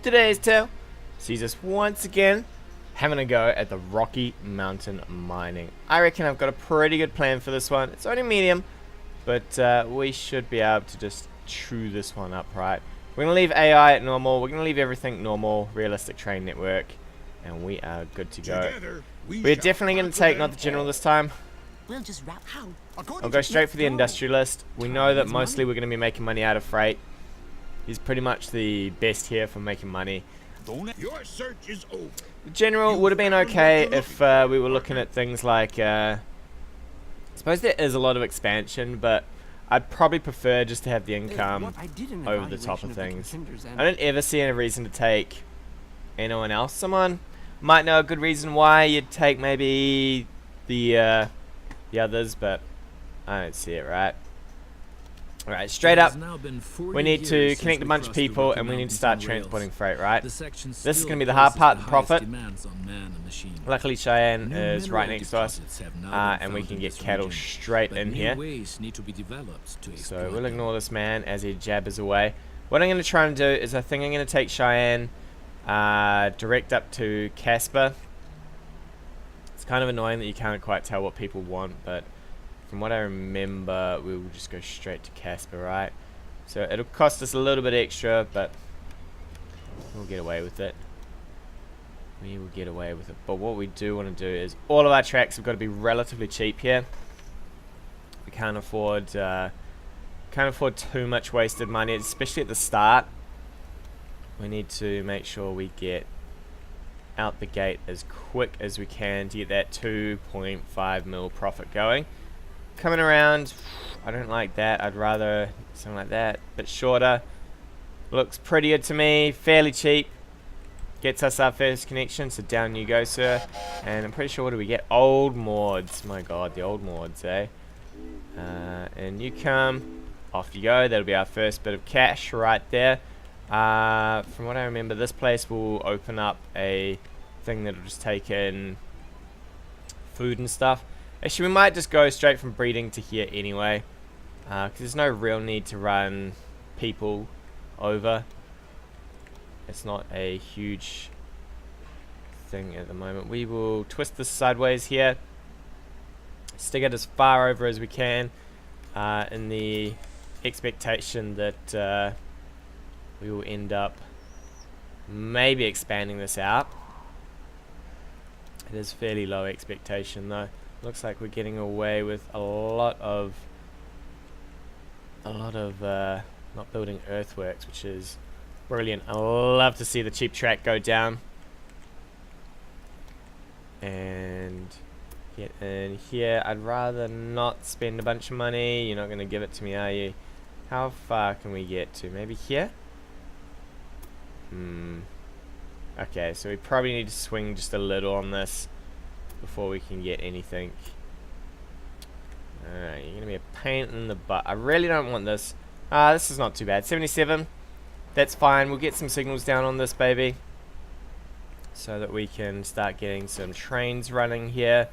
Today's tale sees us once again having a go at the Rocky Mountain mining. I reckon I've got a pretty good plan for this one. It's only medium, but we should be able to just chew this one up, right? We're going to leave AI at normal. We're going to leave everything normal, realistic train network, and we are good to go. We're definitely going to take not the general this time. We'll just wrap how. I'll go straight for the industrialist. We know that mostly we're going to be making money out of freight. He's pretty much the best here for making money. Your search is over. The general would have been okay if we were looking at things like... I suppose there is a lot of expansion, but I'd probably prefer just to have the income over the top of things. I don't ever see any reason to take anyone else. Someone might know a good reason why you'd take maybe the others, but I don't see it, right? Alright, straight up, we need to connect a bunch of people and we need to start transporting freight, right? This is going to be the hard part, the profit. Luckily Cheyenne is right next to us, and we can get cattle straight in here. So we'll ignore this man as he jabbers away. What I'm going to try and do is I think I'm going to take Cheyenne direct up to Casper. It's kind of annoying that you can't quite tell what people want, but from what I remember, we will just go straight to Casper, right? So it'll cost us a little bit extra, but we'll get away with it. We will get away with it. But what we do want to do is all of our tracks have got to be relatively cheap here. We can't afford too much wasted money, especially at the start. We need to make sure we get out the gate as quick as we can to get that 2.5 mil profit going. Coming around, I don't like that. I'd rather something like that, but shorter. Looks pretty good to me, fairly cheap. Gets us our first connection, so down you go, sir. And I'm pretty sure, what do we get? Old Mords. My god, the old Mords, eh? And you come, off you go. That'll be our first bit of cash right there. From what I remember, this place will open up a thing that'll just take in food and stuff. Actually, we might just go straight from breeding to here anyway, because there's no real need to run people over. It's not a huge thing at the moment. We will twist this sideways here, stick it as far over as we can, in the expectation that we will end up maybe expanding this out. It is fairly low expectation though. Looks like we're getting away with a lot of not building earthworks, which is brilliant. I love to see the cheap track go down. And get in here. I'd rather not spend a bunch of money. You're not going to give it to me, are you? How far can we get to? Maybe here? Okay, so we probably need to swing just a little on this before we can get anything. Alright, you're gonna be a pain in the butt. I really don't want this. This is not too bad. 77. That's fine. We'll get some signals down on this baby, so that we can start getting some trains running here.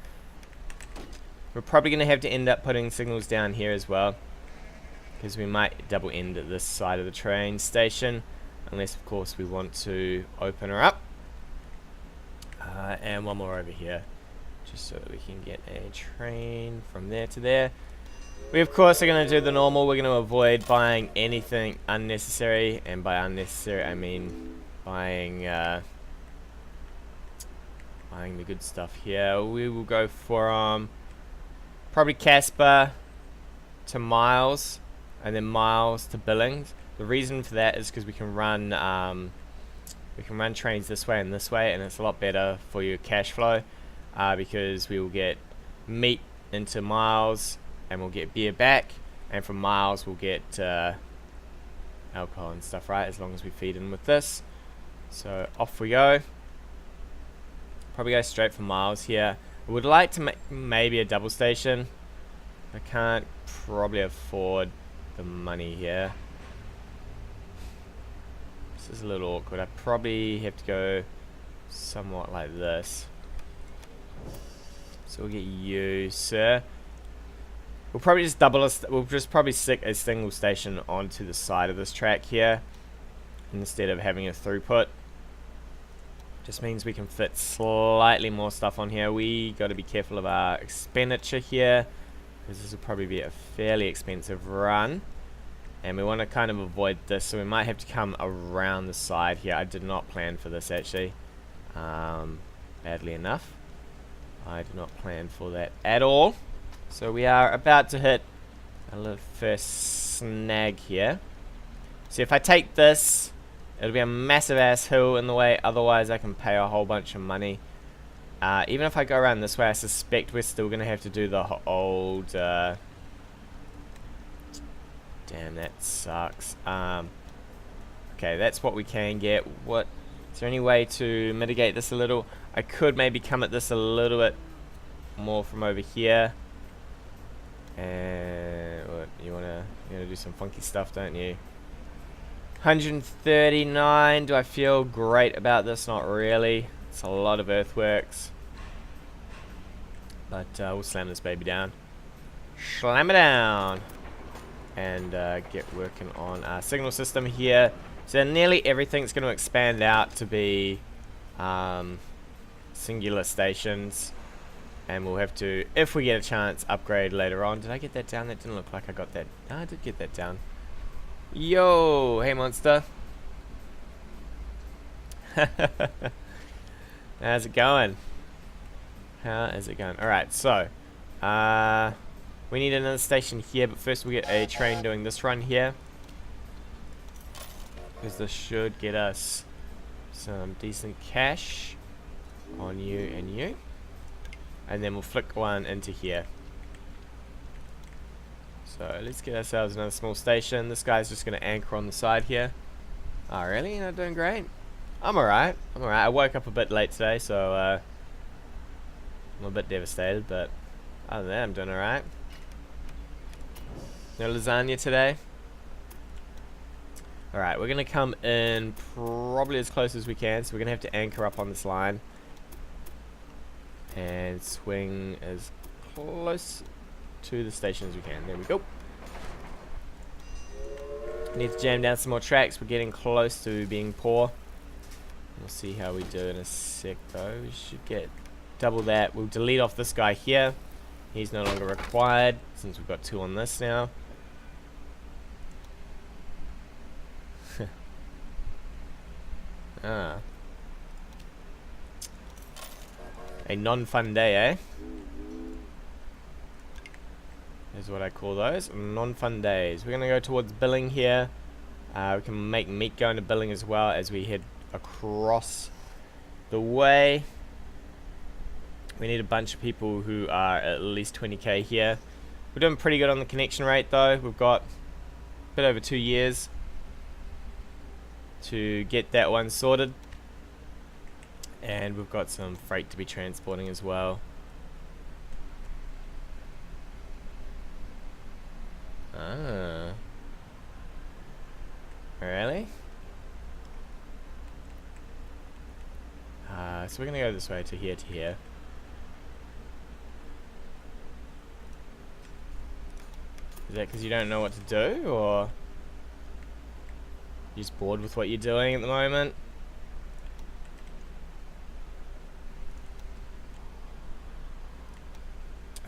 We're probably gonna have to end up putting signals down here as well, because we might double end at this side of the train station, unless of course we want to open her up. And one more over here, just so that we can get a train from there to there. We of course are going to do the normal. We're going to avoid buying anything unnecessary, and by unnecessary I mean buying the good stuff here. We will go from probably Casper to Miles, and then Miles to Billings. The reason for that is because we can run trains this way and this way, and it's a lot better for your cash flow, because we will get meat into Miles and we'll get beer back, and from Miles we'll get alcohol and stuff, right, as long as we feed in with this. So off we go. Probably go straight for Miles here. I would like to make maybe a double station. I can't probably afford the money here. This is a little awkward. I probably have to go somewhat like this. So we'll get you, sir. We'll probably just we'll just probably stick a single station onto the side of this track here, instead of having a throughput. Just means we can fit slightly more stuff on here. We got to be careful of our expenditure here, because this will probably be a fairly expensive run. And we want to kind of avoid this, so we might have to come around the side here. I did not plan for this, actually. Badly enough. I did not plan for that at all. So we are about to hit a little first snag here. So if I take this, it'll be a massive ass hill in the way. Otherwise, I can pay a whole bunch of money. Even if I go around this way, I suspect we're still going to have to do the old... damn, that sucks. Okay, that's what we can get. What? Is there any way to mitigate this a little? I could maybe come at this a little bit more from over here. And what, you wanna do some funky stuff, don't you? 139. Do I feel great about this? Not really. It's a lot of earthworks. But we'll slam this baby down. Slam it down. And get working on our signal system here. So nearly everything's going to expand out to be singular stations. And we'll have to, if we get a chance, upgrade later on. Did I get that down? That didn't look like I got that. Oh, I did get that down. Yo, hey monster. How's it going? How is it going? Alright, so we need another station here, but first we get a train doing this run here. Because this should get us some decent cash on you and you. And then we'll flick one into here. So let's get ourselves another small station. This guy's just going to anchor on the side here. Oh, really? You're not doing great? I'm alright. I'm alright. I woke up a bit late today, so I'm a bit devastated, but other than that, I'm doing alright. No lasagna today. Alright, we're going to come in probably as close as we can, so we're going to have to anchor up on this line. And swing as close to the station as we can. There we go. Need to jam down some more tracks. We're getting close to being poor. We'll see how we do in a sec though. We should get double that. We'll delete off this guy here. He's no longer required since we've got 2 on this now. Ah. A non-fun day, eh? Is what I call those. Non-fun days. We're going to go towards billing here. We can make meat go into billing as well as we head across the way. We need a bunch of people who are at least 20k here. We're doing pretty good on the connection rate though. We've got a bit over 2 years to get that one sorted. And we've got some freight to be transporting as well. Ah. Really? So we're going to go this way to here to here. Is that because you don't know what to do, or you're just bored with what you're doing at the moment?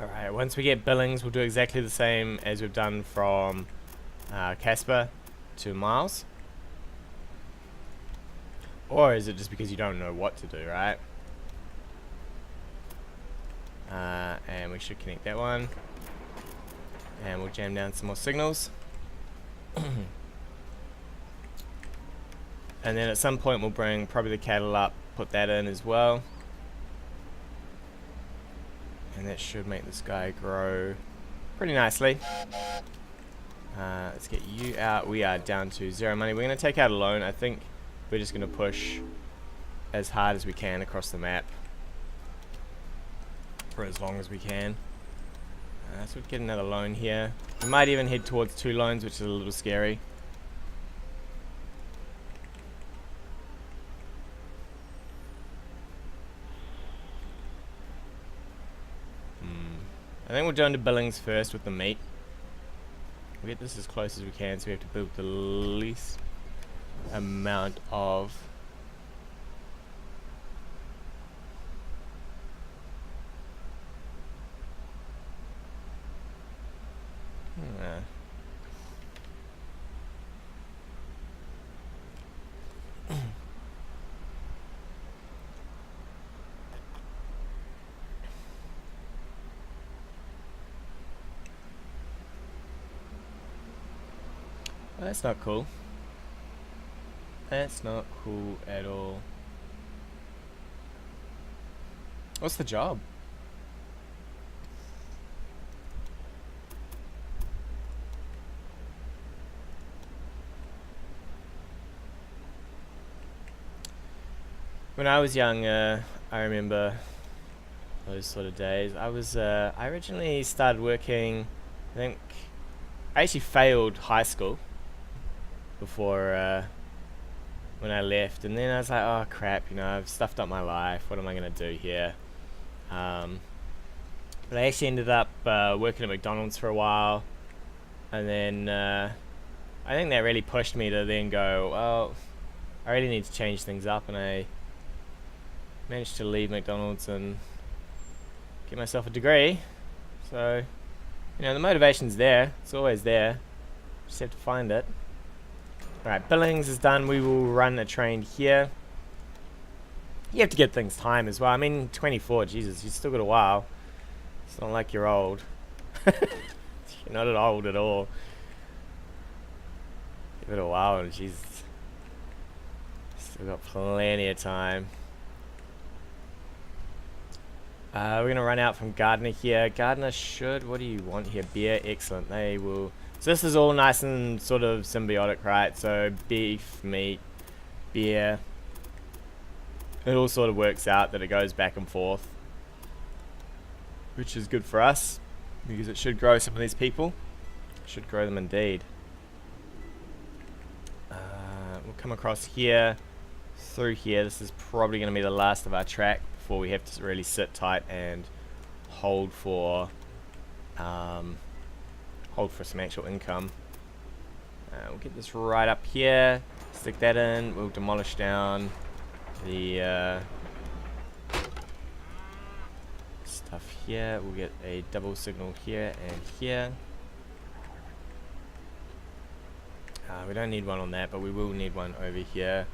Alright, once we get Billings, we'll do exactly the same as we've done from Casper to Miles. Or is it just because you don't know what to do, right? And we should connect that one. And we'll jam down some more signals. And then at some point we'll bring probably the cattle up, put that in as well. And that should make this guy grow pretty nicely. Let's get you out. We are down to 0 money. We're going to take out a loan. I think we're just going to push as hard as we can across the map for as long as we can. So we'll get another loan here. We might even head towards 2 loans, which is a little scary. I think we'll go into Billings first with the meat. We'll get this as close as we can, so we have to build the least amount of That's not cool. That's not cool at all. What's the job? When I was young, I remember those sort of days. I originally started working, I think, I actually failed high school before, when I left, and then I was like, oh crap, you know, I've stuffed up my life, what am I going to do here? But I actually ended up working at McDonald's for a while, and then I think that really pushed me to then go, well, I really need to change things up, and I managed to leave McDonald's and get myself a degree. So, you know, the motivation's there. It's always there. Just have to find it. Alright, Billings is done. We will run a train here. You have to get things timed as well. I mean, 24, Jesus, you've still got a while. It's not like you're old. You're not old at all. Give it a while, Jesus. Still got plenty of time. We're going to run out from Gardner here. Gardner should... What do you want here? Beer. Excellent. They will... So this is all nice and sort of symbiotic, right? So beef, meat, beer. It all sort of works out that it goes back and forth. Which is good for us. Because it should grow some of these people. It should grow them indeed. We'll come across here. Through here. This is probably going to be the last of our track before we have to really sit tight and hold for some actual income. We'll get this right up here, stick that in, we'll demolish down the stuff here, we'll get a double signal here and here. We don't need one on that, but we will need one over here.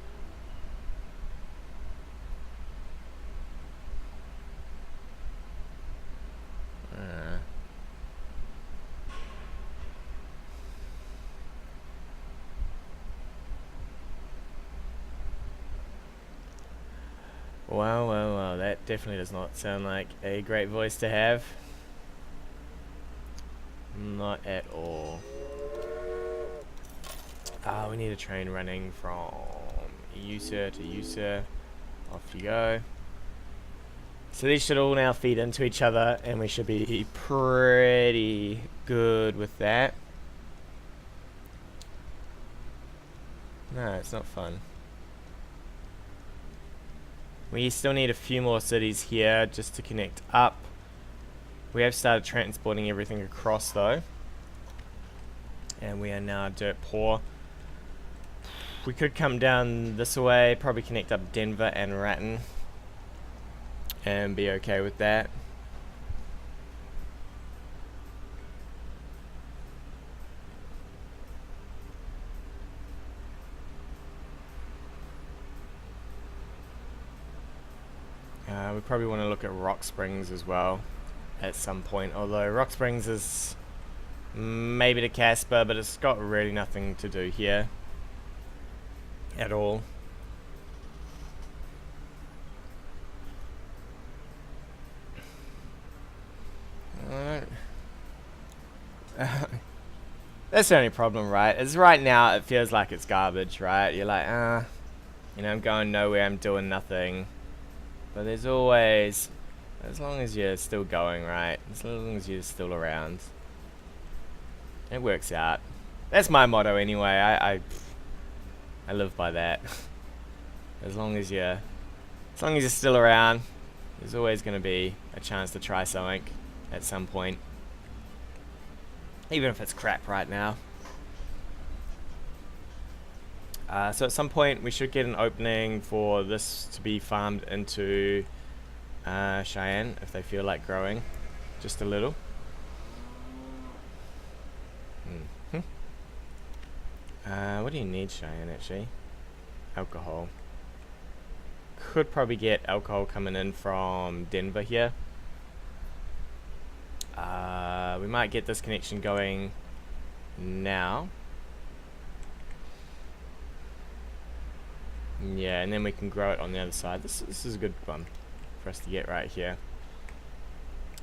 Well, that definitely does not sound like a great voice to have. Not at all. We need a train running from User to User. Off you go. So these should all now feed into each other, and we should be pretty good with that. No, it's not fun. We still need a few more cities here just to connect up. We have started transporting everything across though. And we are now dirt poor. We could come down this way, probably connect up Denver and Ratton. And be okay with that. We probably want to look at Rock Springs as well at some point, although Rock Springs is maybe to Casper, but it's got really nothing to do here at all. That's the only problem, right? Is right now it feels like it's garbage, right? You're like, you know, I'm going nowhere, I'm doing nothing. But there's always, as long as you're still going, right? As long as you're still around, it works out. That's my motto anyway. I live by that. As long as you're still around, there's always going to be a chance to try something at some point. Even if it's crap right now. So at some point we should get an opening for this to be farmed into Cheyenne if they feel like growing just a little. What do you need, Cheyenne, actually? Alcohol. Could probably get alcohol coming in from Denver here. We might get this connection going now. Yeah, and then we can grow it on the other side. This is a good one for us to get right here.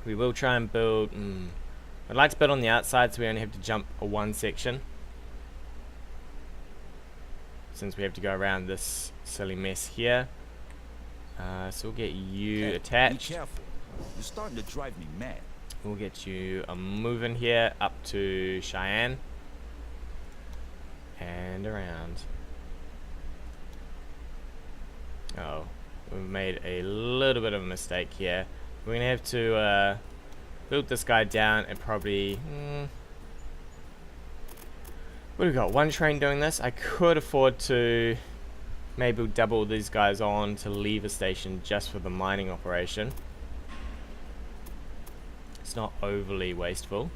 We will try and build... I'd like to build on the outside so we only have to jump one section, since we have to go around this silly mess here. So we'll get you attached. Be careful. You're starting to drive me mad. We'll get you moving here up to Cheyenne. And around. Oh, we've made a little bit of a mistake here. We're going to have to build this guy down and probably... what have we got? One train doing this. I could afford to maybe double these guys on to leave a station just for the mining operation. It's not overly wasteful.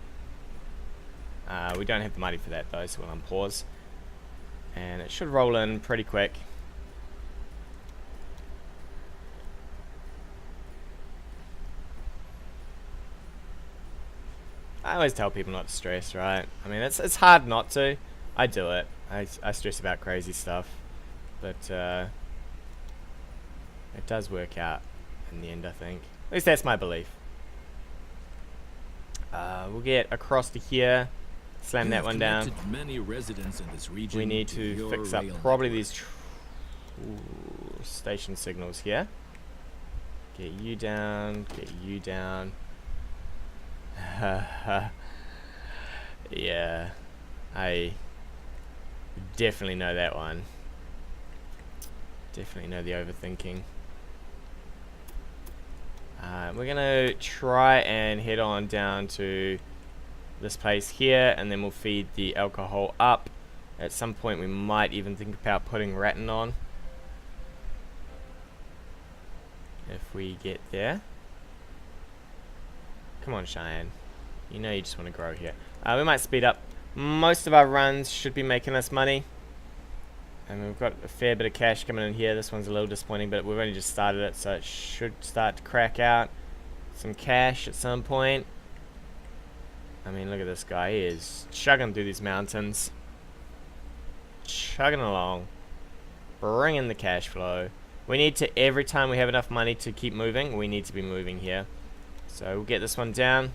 We don't have the money for that though, so we'll unpause. And it should roll in pretty quick. I always tell people not to stress, right? I mean, it's hard not to. I do it. I stress about crazy stuff. But it does work out in the end, I think. At least that's my belief. We'll get across to here. Slam that one down. Many residents in this region We need to fix up probably these station signals here. Get you down. Get you down. Yeah, I definitely know that one. Definitely know the overthinking. We're gonna try and head on down to this place here, and then we'll feed the alcohol up. At some point we might even think about putting rattan on, if we get there. Come on, Cheyenne. You know you just want to grow here. We might speed up. Most of our runs should be making us money. And we've got a fair bit of cash coming in here. This one's a little disappointing, but we've only just started it, so it should start to crack out some cash at some point. I mean, look at this guy. He is chugging through these mountains. Chugging along. Bringing the cash flow. We need to, every time we have enough money to keep moving, we need to be moving here. So we'll get this one down.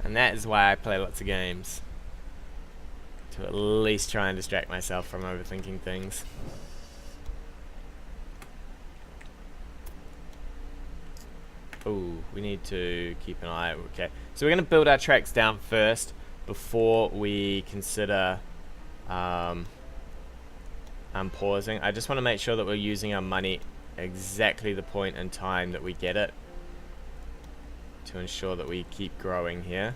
And that is why I play lots of games. To at least try and distract myself from overthinking things. Ooh, we need to keep an eye. Okay, so we're going to build our tracks down first before we consider pausing. I just want to make sure that we're using our money exactly the point in time that we get it, to ensure that we keep growing here.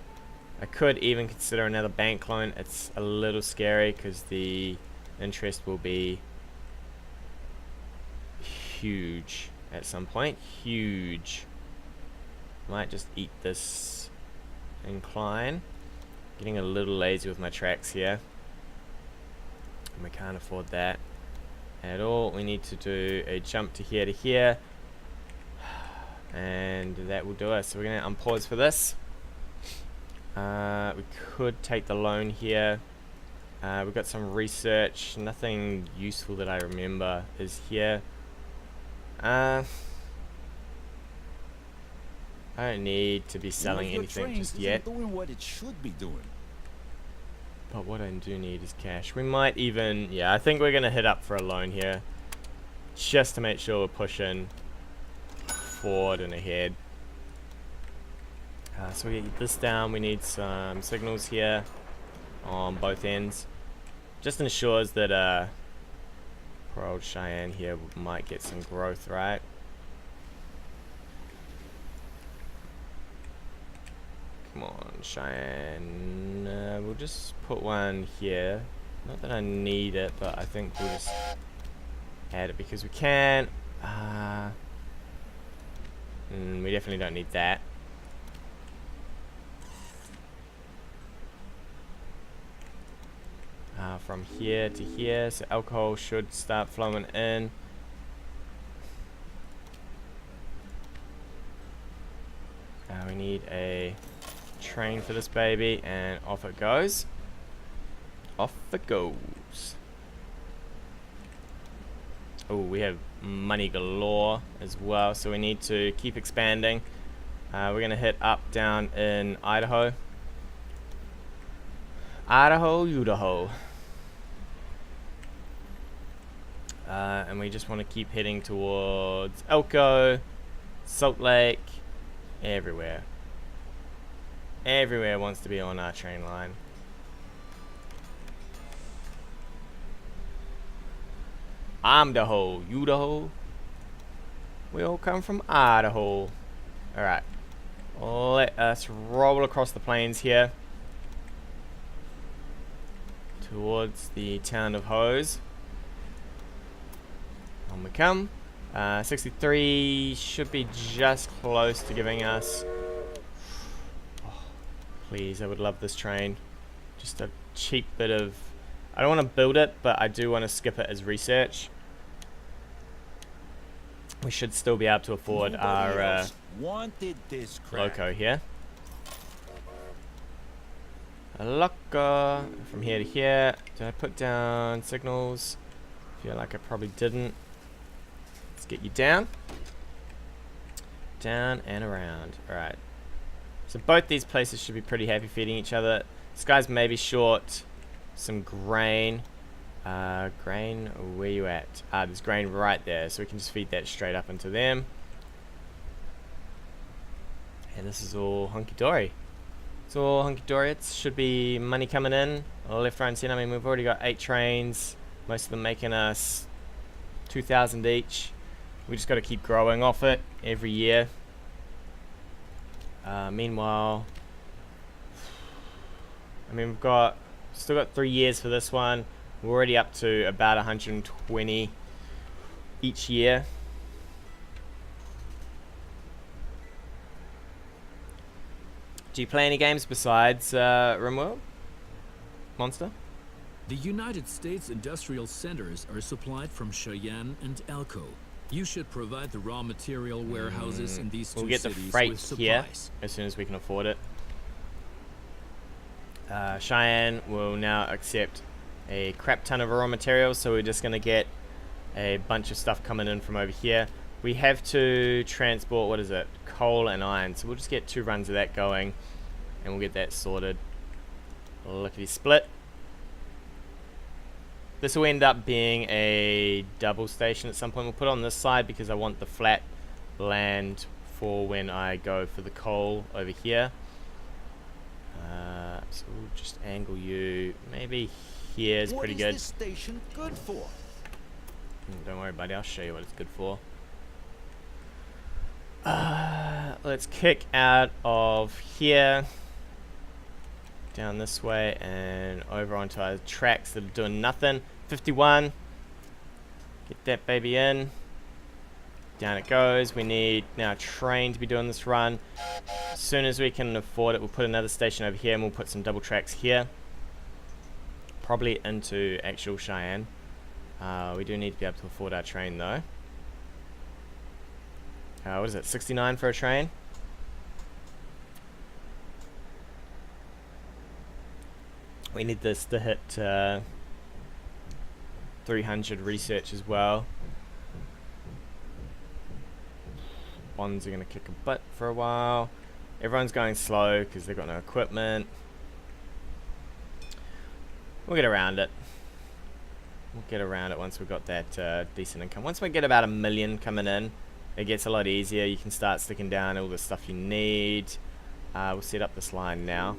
I could even consider another bank loan. It's a little scary because the interest will be huge at some point. Huge. Might just eat this incline. Getting a little lazy with my tracks here. And we can't afford that at all. We need to do a jump to here, and that will do it. So we're going to unpause for this. We could take the loan here. We've got some research. Nothing useful that I remember is here. I don't need to be selling anything just yet. Doing what it should be doing. But what I do need is cash. We might even, yeah, I think we're going to hit up for a loan here, just to make sure we're pushing forward and ahead. So we get this down. We need some signals here on both ends. Just ensures that poor old Cheyenne here might get some growth, right? Come on, Cheyenne. We'll just put one here. Not that I need it, but I think we'll just add it because we can. We definitely don't need that. From here to here, so alcohol should start flowing in. We need a train for this baby, and off it goes. Off it goes. Oh, we have money galore as well, so we need to keep expanding. We're going to hit up down in Idaho. Idaho. And we just want to keep heading towards Elko, Salt Lake, everywhere. Everywhere wants to be on our train line. Idaho, Idaho. We all come from Idaho. Alright. Let us roll across the plains here. Towards the town of Hose. On we come. 63 should be just close to giving us... Oh, please, I would love this train. Just a cheap bit of... I don't want to build it, but I do want to skip it as research. We should still be able to afford our loco here. A loco from here to here. Did I put down signals? Feel like I probably didn't. Let's get you down. Down and around. Alright. So both these places should be pretty happy feeding each other. This guy's maybe short some grain. Grain, where you at? There's grain right there, so we can just feed that straight up into them. And this is all hunky-dory. It's all hunky-dory. It should be money coming in. Left, right, and center. I mean, we've already got 8 trains. Most of them making us 2,000 each. We just got to keep growing off it every year. Meanwhile, I mean, we've still got 3 years for this one. We're already up to about 120 each year. Do you play any games besides RimWorld? Monster? The United States industrial centers are supplied from Cheyenne and Elko. You should provide the raw material warehouses in these two we'll get the cities freight with supplies. here as soon as we can afford it. Cheyenne will now accept a crap ton of raw materials, so we're just going to get a bunch of stuff coming in from over here. We have to transport, what is it, coal and iron, so we'll just get 2 runs of that going and we'll get that sorted. Lickety split. This will end up being a double station at some point. We'll put it on this side because I want the flat land for when I go for the coal over here. So we'll just angle you maybe here is pretty good. What is this station good for? Don't worry, buddy. I'll show you what it's good for. Let's kick out of here, down this way, and over onto our tracks that are doing nothing. 51. Get that baby in. Down it goes. We need now a train to be doing this run. As soon as we can afford it, we'll put another station over here, and we'll put some double tracks here. Probably into actual Cheyenne. We do need to be able to afford our train though. What is it, 69 for a train? We need this to hit 300 research as well. Bonds are going to kick a butt for a while. Everyone's going slow because they've got no equipment. We'll get around it. We'll get around it once we've got that decent income. Once we get about 1 million coming in, it gets a lot easier. You can start sticking down all the stuff you need. We'll set up this line now.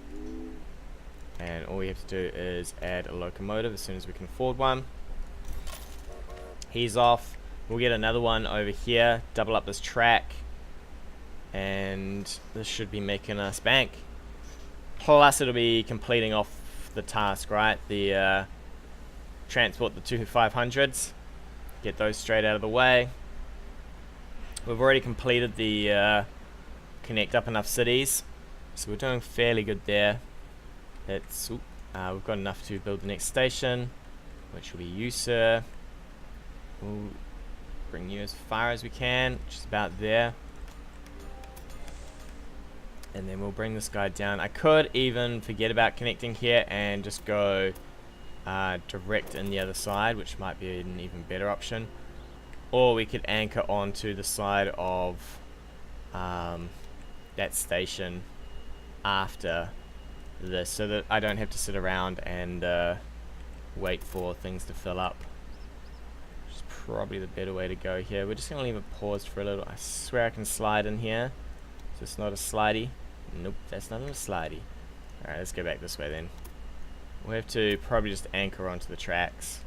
And all we have to do is add a locomotive as soon as we can afford one. He's off. We'll get another one over here. Double up this track. And this should be making us bank. Plus it'll be completing off the task, right? The transport the 2 500s. Get those straight out of the way. We've already completed the connect up enough cities. So we're doing fairly good there. It's we've got enough to build the next station, which will be you, sir. We'll bring you as far as we can, which is about there. And then we'll bring this guy down. I could even forget about connecting here and just go direct in the other side, which might be an even better option. Or we could anchor onto the side of that station after this, so that I don't have to sit around and wait for things to fill up. Which is probably the better way to go here. We're just going to leave it paused for a little. I swear I can slide in here. So it's not a slidey. Nope, that's not a slidey. Alright, let's go back this way then. We'll have to probably just anchor onto the tracks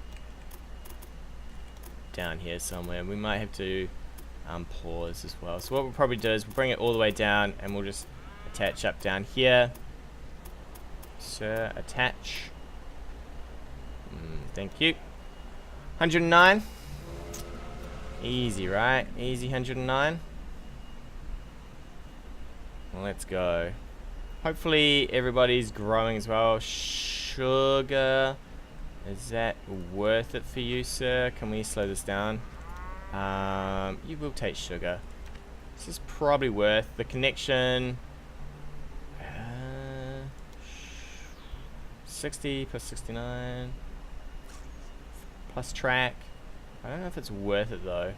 down here somewhere. We might have to pause as well. So what we'll probably do is we'll bring it all the way down and we'll just attach up down here. Sir, attach. Thank you. 109. Easy, right? Easy 109. Well, let's go. Hopefully everybody's growing as well. Sugar. Is that worth it for you, sir? Can we slow this down? You will take sugar. This is probably worth the connection. 60 plus 69 plus track. I don't know if it's worth it though,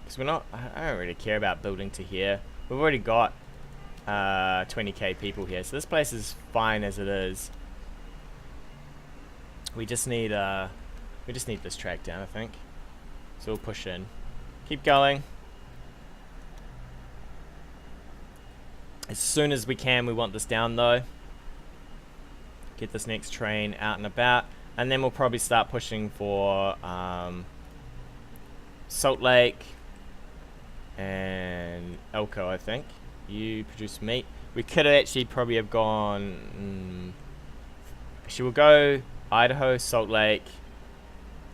because we're not. I don't really care about building to here. We've already got 20k people here, so this place is fine as it is. We just need this track down, I think. So we'll push in. Keep going. As soon as we can, we want this down though. Get this next train out and about, and then we'll probably start pushing for Salt Lake and Elko, I think. You produce meat. We could actually probably have gone. Actually, we'll go Idaho, Salt Lake,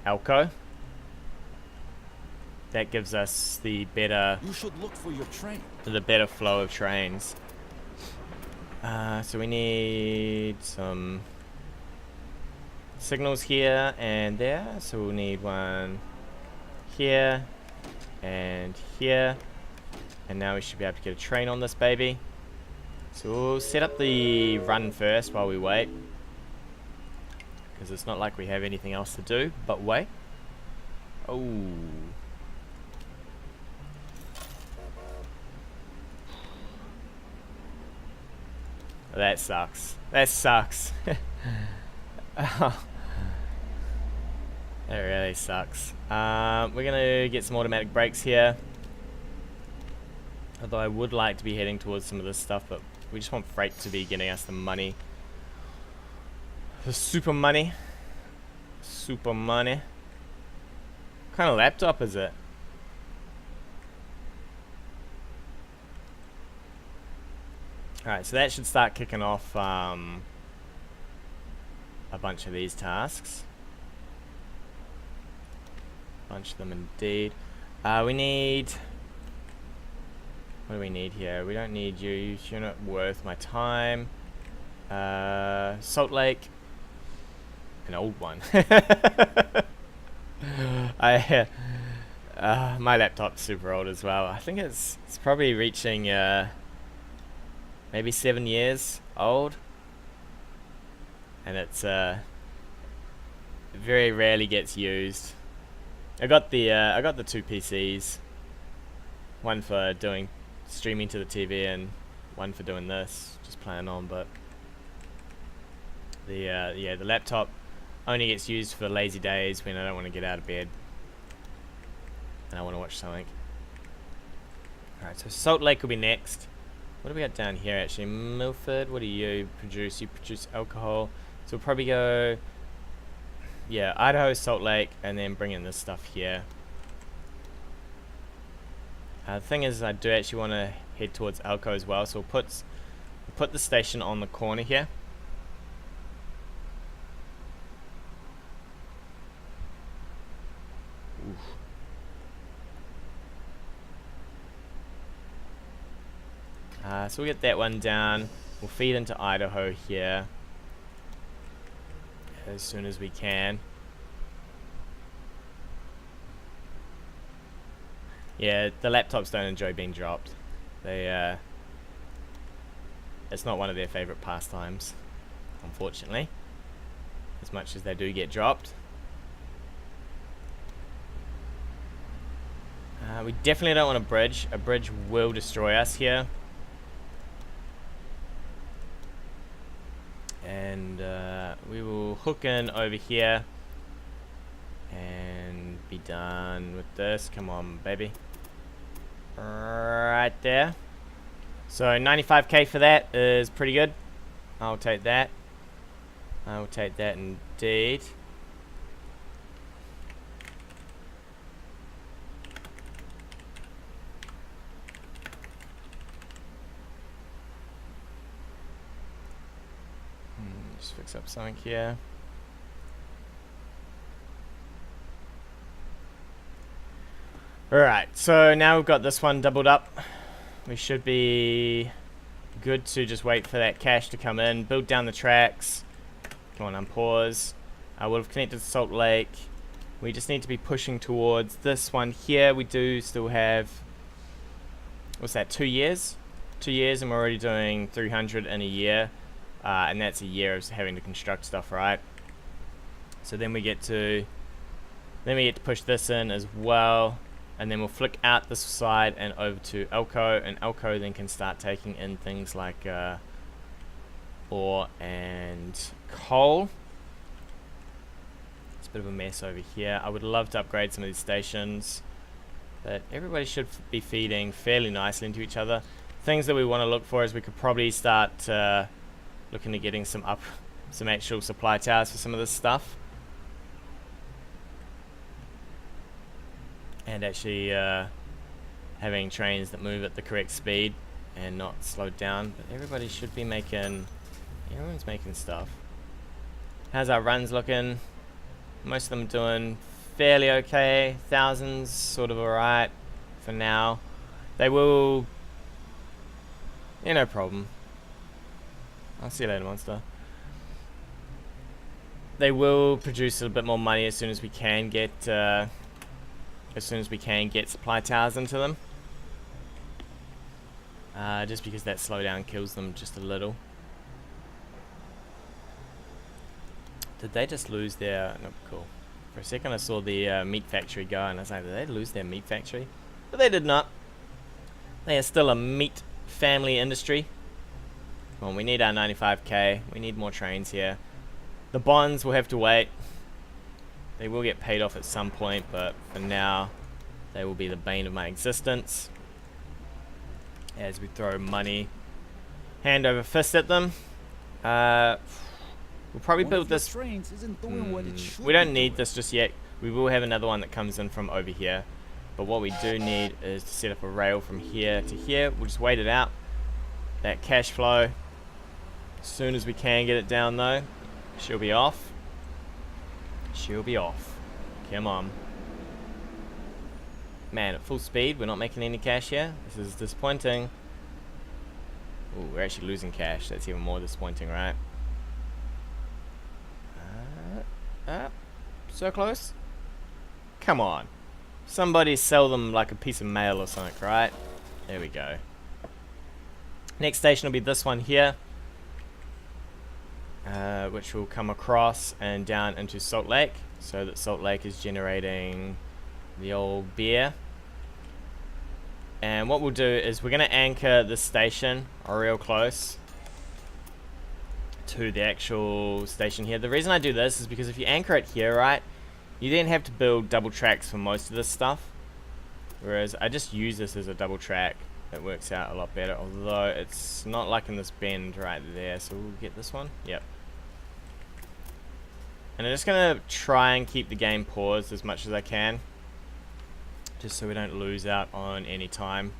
Elko. That gives us the better. You should look for your train. The better flow of trains. So we need some signals here and there. So we'll need one here and here. And now we should be able to get a train on this baby. So we'll set up the run first while we wait, because it's not like we have anything else to do but wait. Oh. That sucks. That sucks. Oh. That really sucks. We're gonna get some automatic brakes here. Although I would like to be heading towards some of this stuff, but we just want freight to be getting us the money. The super money. Super money. What kind of laptop is it? Alright, so that should start kicking off a bunch of these tasks. A bunch of them indeed. We need... What do we need here? We don't need you. You're not worth my time. Salt Lake. An old one. My laptop's super old as well. I think it's probably reaching maybe 7 years old, and it's very rarely gets used. I got the two PCs, one for doing streaming to the TV and one for doing this, just playing on. But the laptop only gets used for lazy days when I don't want to get out of bed and I want to watch something. Alright, so Salt Lake will be next. What do we got down here actually? Milford, what do you produce? You produce alcohol. So we'll probably go, yeah, Idaho, Salt Lake, and then bring in this stuff here. The thing is, I do actually want to head towards Elko as well, so we'll put the station on the corner here. So we'll get that one down. We'll feed into Idaho here as soon as we can. Yeah, the laptops don't enjoy being dropped. They it's not one of their favorite pastimes, unfortunately, as much as they do get dropped. We definitely don't want a bridge. A bridge will destroy us here. And we will hook in over here and be done with this. Come on, baby. Right there. So 95k for that is pretty good. I'll take that. I will take that indeed. Just fix up something here. Alright, so now we've got this one doubled up. We should be good to just wait for that cash to come in, build down the tracks. Come on, unpause. We'll have connected to Salt Lake. We just need to be pushing towards this one here. We do still have, what's that, 2 years? 2 years, and we're already doing 300 in a year. And that's a year of having to construct stuff, right? So then we get to push this in as well, and then we'll flick out this side and over to Elko, and Elko then can start taking in things like ore and coal. It's a bit of a mess over here. I would love to upgrade some of these stations, but everybody should be feeding fairly nicely into each other. Things that we want to look for is we could probably start looking at getting some actual supply towers for some of this stuff, and actually having trains that move at the correct speed and not slowed down. But everybody should be everyone's making stuff. How's our runs looking? Most of them are doing fairly okay. Thousands sort of alright for now. They will, no problem. I'll see you later, monster. They will produce a bit more money as soon as we can get supply towers into them. Just because that slowdown kills them just a little. Did they just lose their? No, cool. For a second, I saw the meat factory go, and I was like, did they lose their meat factory? But they did not. They are still a meat family industry. Well, we need our 95k. We need more trains here. The bonds will have to wait. They will get paid off at some point, but for now, they will be the bane of my existence as we throw money hand over fist at them. We'll probably build this. We don't need this just yet. We will have another one that comes in from over here, but what we do need is to set up a rail from here to here. We'll just wait it out. That cash flow. As soon as we can get it down though, she'll be off. She'll be off. Come on. Man, at full speed, we're not making any cash here. This is disappointing. Ooh, we're actually losing cash. That's even more disappointing, right? So close. Come on. Somebody sell them like a piece of mail or something, right? There we go. Next station will be this one here. Which will come across and down into Salt Lake, so that Salt Lake is generating the old beer. And what we'll do is we're going to anchor this station real close to the actual station here. The reason I do this is because if you anchor it here, right, you then have to build double tracks for most of this stuff, whereas I just use this as a double track. It works out a lot better, although it's not like in this bend right there. So we'll get this one. Yep. And I'm just going to try and keep the game paused as much as I can, just so we don't lose out on any time.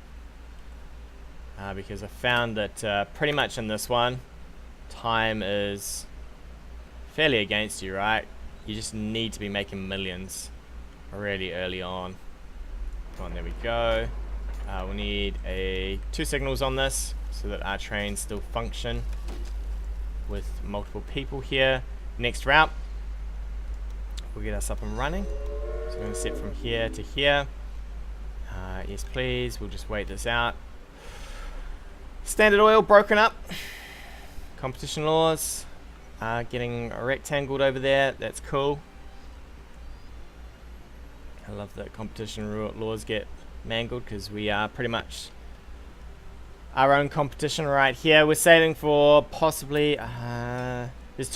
Because I found that pretty much in this one, time is fairly against you, right? You just need to be making millions really early on. Come on, there we go. We'll need 2 signals on this so that our trains still function with multiple people here. Next route, we'll get us up and running. So we're going to set from here to here. Yes, please. We'll just wait this out. Standard Oil broken up. Competition laws are getting rectangled over there. That's cool. I love that competition laws get mangled because we are pretty much our own competition right here. We're saving for possibly there's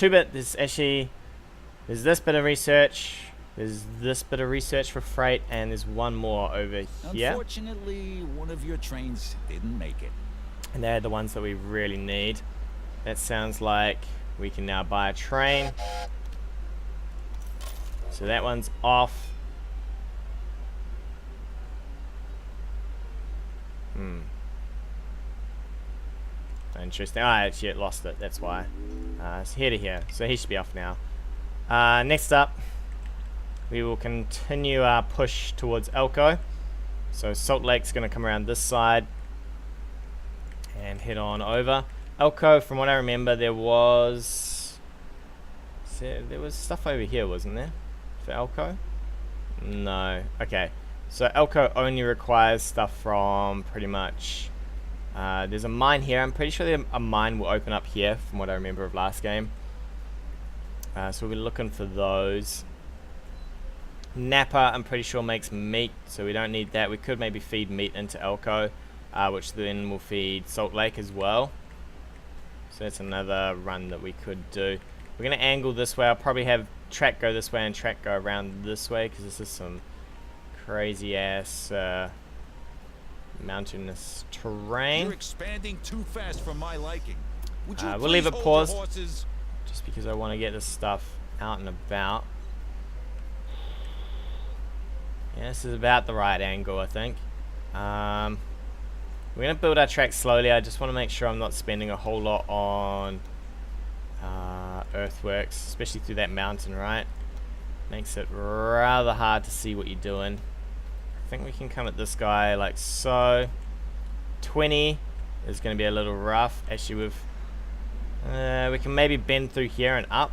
there's this bit of research, there's this bit of research for freight, and there's one more over here. Unfortunately, one of your trains didn't make it. And they're the ones that we really need. That sounds like we can now buy a train. So that one's off. Interesting. I actually lost it, that's why. It's here to here, so he should be off now. Next up, we will continue our push towards Elko. So Salt Lake's going to come around this side and head on over. Elko, from what I remember, there was stuff over here, wasn't there, for Elko? No. Okay. So Elko only requires stuff from pretty much... there's a mine here. I'm pretty sure a mine will open up here from what I remember of last game. So we'll be looking for those. Napa, I'm pretty sure, makes meat, so we don't need that. We could maybe feed meat into Elko, which then will feed Salt Lake as well. So that's another run that we could do. We're going to angle this way. I'll probably have track go this way and track go around this way, because this is some crazy ass mountainous terrain. You're expanding too fast for my liking. Would you We'll leave it please hold paused, your horses? just because I want to get this stuff out and about. Yeah, this is about the right angle, I think. We're going to build our track slowly. I just want to make sure I'm not spending a whole lot on earthworks, especially through that mountain, right? Makes it rather hard to see what you're doing. I think we can come at this guy like so. 20 is going to be a little rough. Actually, we can maybe bend through here and up.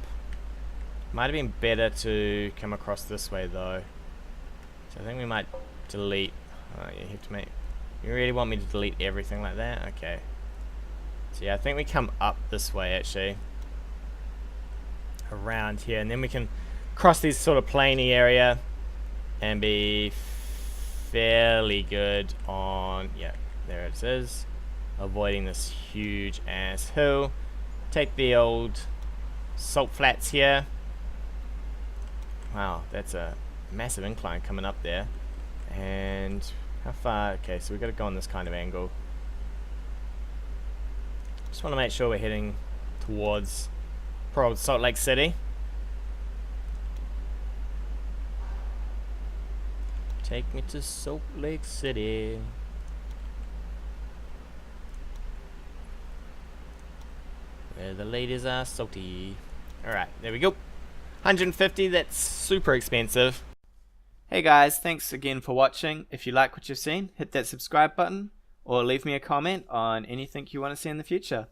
Might have been better to come across this way though. So I think we might delete. You have to make. You really want me to delete everything like that? Okay. So yeah, I think we come up this way actually. Around here, and then we can cross this sort of plainy area and be fairly good on, yeah, there it is, avoiding this huge ass hill. Take the old salt flats here. Wow, that's a massive incline coming up there. And how far? Okay, so we've got to go on this kind of angle. Just want to make sure we're heading towards poor old Salt Lake City. Take me to Salt Lake City. Where the ladies are salty. Alright, there we go. 150, that's super expensive. Hey guys, thanks again for watching. If you like what you've seen, hit that subscribe button or leave me a comment on anything you want to see in the future.